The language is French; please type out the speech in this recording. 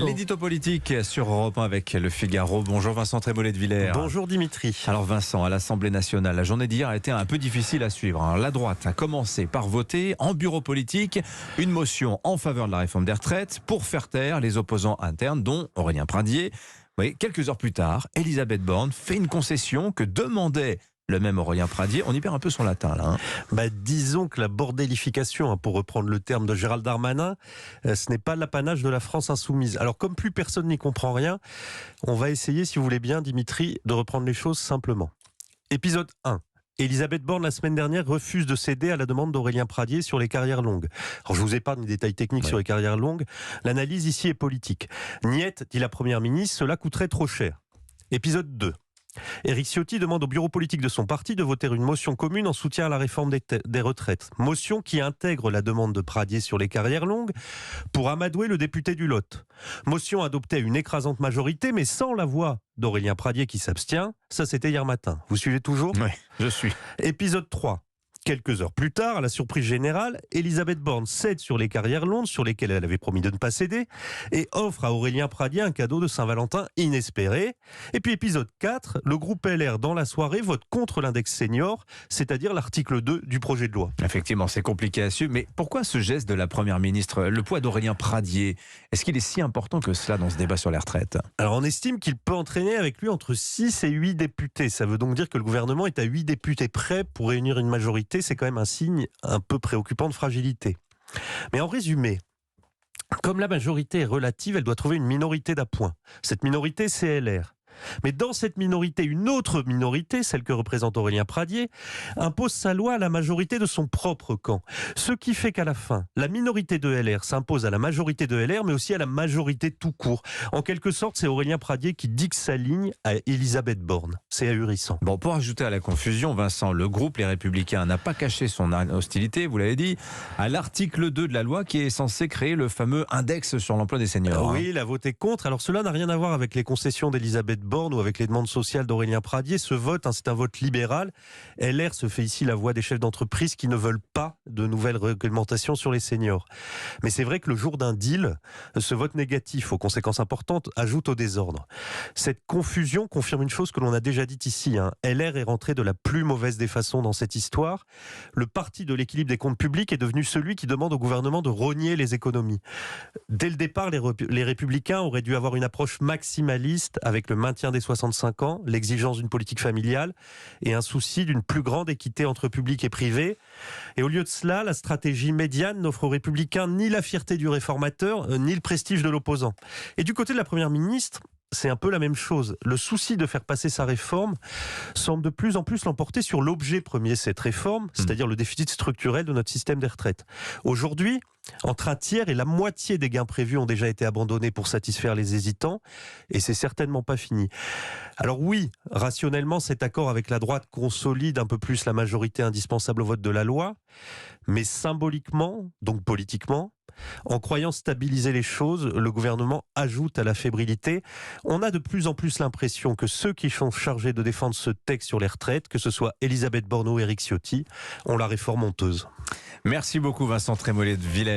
L'édito politique sur Europe 1 avec Le Figaro. Bonjour Vincent Trémollet de Villers. Bonjour Dimitri. Alors Vincent, à l'Assemblée nationale, la journée d'hier a été un peu difficile à suivre. La droite a commencé par voter en bureau politique une motion en faveur de la réforme des retraites pour faire taire les opposants internes, dont Aurélien Pradié. Oui, quelques heures plus tard, Elisabeth Borne fait une concession que demandait le même Aurélien Pradié. On y perd un peu son latin là. Disons que la bordélification, pour reprendre le terme de Gérald Darmanin, ce n'est pas l'apanage de la France insoumise. Alors comme plus personne n'y comprend rien, on va essayer, si vous voulez bien Dimitri, de reprendre les choses simplement. Épisode 1. Elisabeth Borne, la semaine dernière, refuse de céder à la demande d'Aurélien Pradié sur les carrières longues. Alors, je vous épargne les détails techniques sur les carrières longues. L'analyse ici est politique. Niette, dit la Première ministre, cela coûterait trop cher. Épisode 2. Éric Ciotti demande au bureau politique de son parti de voter une motion commune en soutien à la réforme des retraites. Motion qui intègre la demande de Pradié sur les carrières longues pour amadouer le député du Lot. Motion adoptée à une écrasante majorité, mais sans la voix d'Aurélien Pradié qui s'abstient. Ça, c'était hier matin. Vous suivez toujours ? Oui, je suis. Épisode 3. Quelques heures plus tard, à la surprise générale, Elisabeth Borne cède sur les carrières longues sur lesquelles elle avait promis de ne pas céder et offre à Aurélien Pradié un cadeau de Saint-Valentin inespéré. Et puis épisode 4, le groupe LR dans la soirée vote contre l'index senior, c'est-à-dire l'article 2 du projet de loi. Effectivement, c'est compliqué à suivre, mais pourquoi ce geste de la Première ministre, le poids d'Aurélien Pradié, est-ce qu'il est si important que cela dans ce débat sur les retraites ? Alors on estime qu'il peut entraîner avec lui entre 6 et 8 députés. Ça veut donc dire que le gouvernement est à 8 députés près pour réunir une majorité. C'est quand même un signe un peu préoccupant de fragilité. Mais en résumé, comme la majorité est relative, elle doit trouver une minorité d'appoint. Cette minorité, c'est LR. Mais dans cette minorité, une autre minorité, celle que représente Aurélien Pradié, impose sa loi à la majorité de son propre camp. Ce qui fait qu'à la fin, la minorité de LR s'impose à la majorité de LR, mais aussi à la majorité tout court. En quelque sorte, c'est Aurélien Pradié qui dicte sa ligne à Elisabeth Borne. C'est ahurissant. Bon, pour ajouter à la confusion, Vincent, le groupe Les Républicains n'a pas caché son hostilité, vous l'avez dit, à l'article 2 de la loi qui est censé créer le fameux index sur l'emploi des seniors. Oui, il a voté contre. Alors cela n'a rien à voir avec les concessions d'Elisabeth Borne ou avec les demandes sociales d'Aurélien Pradié. Ce vote, c'est un vote libéral. LR se fait ici la voix des chefs d'entreprise qui ne veulent pas de nouvelles réglementations sur les seniors. Mais c'est vrai que le jour d'un deal, ce vote négatif aux conséquences importantes ajoute au désordre. Cette confusion confirme une chose que l'on a déjà dite ici. LR est rentré de la plus mauvaise des façons dans cette histoire. Le parti de l'équilibre des comptes publics est devenu celui qui demande au gouvernement de rogner les économies. Dès le départ, les Républicains auraient dû avoir une approche maximaliste avec le maintien des 65 ans, l'exigence d'une politique familiale et un souci d'une plus grande équité entre public et privé. Et au lieu de cela, la stratégie médiane n'offre aux Républicains ni la fierté du réformateur, ni le prestige de l'opposant. Et du côté de la Première ministre, c'est un peu la même chose. Le souci de faire passer sa réforme semble de plus en plus l'emporter sur l'objet premier de cette réforme, c'est-à-dire le déficit structurel de notre système des retraites. Aujourd'hui, entre un tiers et la moitié des gains prévus ont déjà été abandonnés pour satisfaire les hésitants, et c'est certainement pas fini. Alors oui, rationnellement, cet accord avec la droite consolide un peu plus la majorité indispensable au vote de la loi, mais symboliquement, donc politiquement, en croyant stabiliser les choses, le gouvernement ajoute à la fébrilité. On a de plus en plus l'impression que ceux qui sont chargés de défendre ce texte sur les retraites, que ce soit Elisabeth Borne ou Éric Ciotti, ont la réforme honteuse. Merci beaucoup Vincent Trémollet de Villers.